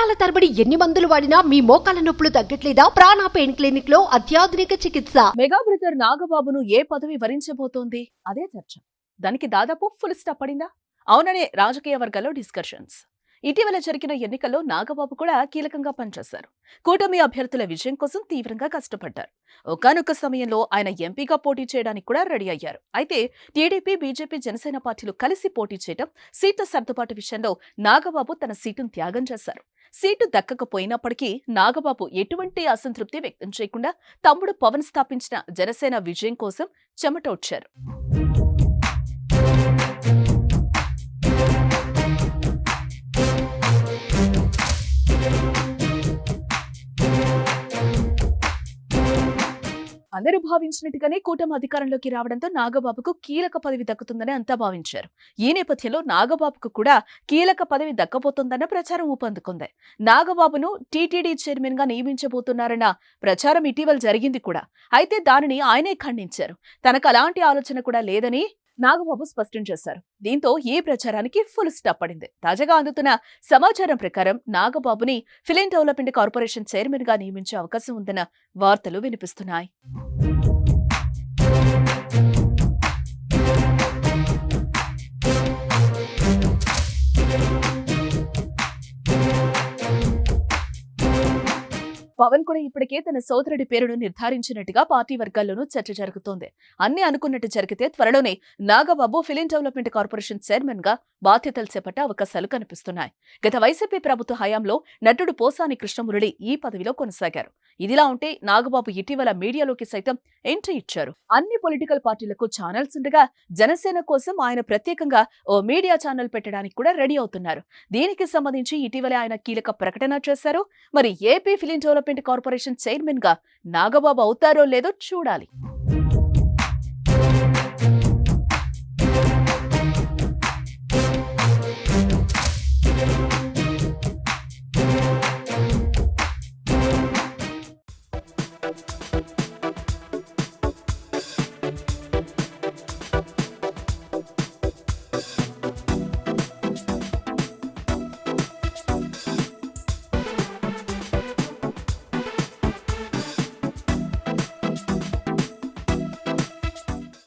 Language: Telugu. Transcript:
సంవత్సరాల తరబడి ఎన్ని మందులు వాడినా మీ మోకాల నొప్పులు తగ్గట్లేదా? ప్రాణ పెయిన్ క్లినిక్ లో అత్యాధునిక చికిత్స. మెగా బ్రదర్ నాగబాబును ఏ పదవి వరించబోతోంది? అదే చర్చ. దానికి దాదాపు ఫుల్ స్టాప్ పడిందా? అవుననే రాజకీయ వర్గాల్లో డిస్కషన్స్. ఇటీవల జరిగిన ఎన్నికల్లో నాగబాబు కూడా కీలకంగా పనిచేశారు. కూటమి అభ్యర్థుల విజయం కోసం తీవ్రంగా కష్టపడ్డారు. ఒకానొక సమయంలో ఆయన ఎంపీగా పోటీ చేయడానికి కూడా రెడీ అయ్యారు. అయితే టీడీపీ, బీజేపీ, జనసేన పార్టీలు కలిసి పోటీ చేయడం, సీట్ల సర్దుబాటు విషయంలో నాగబాబు తన సీటును త్యాగం చేశారు. సీటు దక్కకపోయినప్పటికీ నాగబాబు ఎటువంటి అసంతృప్తి వ్యక్తం చేయకుండా తమ్ముడు పవన్ స్థాపించిన జనసేన విజయం కోసం చెమటోడ్చారు. అందరూ భావించినట్టుగానే కూటమి అధికారంలోకి రావడంతో నాగబాబుకు కీలక పదవి దక్కుతుందని అంతా భావించారు. ఈ నేపథ్యంలో నాగబాబుకు కూడా కీలక పదవి దక్కబోతోందన్న ప్రచారం ఊపందుకుంది. నాగబాబును టీటీడీ చైర్మన్ గా నియమించబోతున్నారన్న ప్రచారం ఇటీవల జరిగింది కూడా. అయితే దానిని ఆయనే ఖండించారు. తనకు అలాంటి ఆలోచన కూడా లేదని నాగబాబు స్పష్టం చేశారు. దీంతో ఈ ప్రచారానికి ఫుల్ స్టాప్ పడింది. తాజాగా అందుతున్న సమాచారం ప్రకారం నాగబాబుని ఫిలిం డెవలప్మెంట్ కార్పొరేషన్ చైర్మన్ గా నియమించే అవకాశం ఉందన్న వార్తలు వినిపిస్తున్నాయి. పవన్ కూడా ఇప్పటికే తన సోదరుడి పేరును నిర్ధారించినట్టుగా పార్టీ వర్గాల్లోనూ చర్చ జరుగుతోంది. అన్ని అనుకున్నట్టు జరిగితే త్వరలోనే Nagababu film development corporation chairman గా బాధ్యతలు చేపట్టే అవకాశాలు కనిపిస్తున్నాయి. గత వైసీపీ ప్రభుత్వ హయాంలో నటుడు పోసాని కృష్ణమురళి ఈ పదవిలో కొనసాగారు. ఇదిలా ఉంటే నాగబాబు ఇటీవల మీడియాలోకి సైతం ఎంట్రీ ఇచ్చారు. అన్ని పొలిటికల్ పార్టీలకు ఛానల్స్ ఉండగా జనసేన కోసం ఆయన ప్రత్యేకంగా ఓ మీడియా ఛానల్ పెట్టడానికి కూడా రెడీ అవుతున్నారు. దీనికి సంబంధించి ఇటీవలే ఆయన కీలక ప్రకటన చేశారు. మరి AP film development corporation chairman గా నాగబాబు అవుతారో లేదో చూడాలి.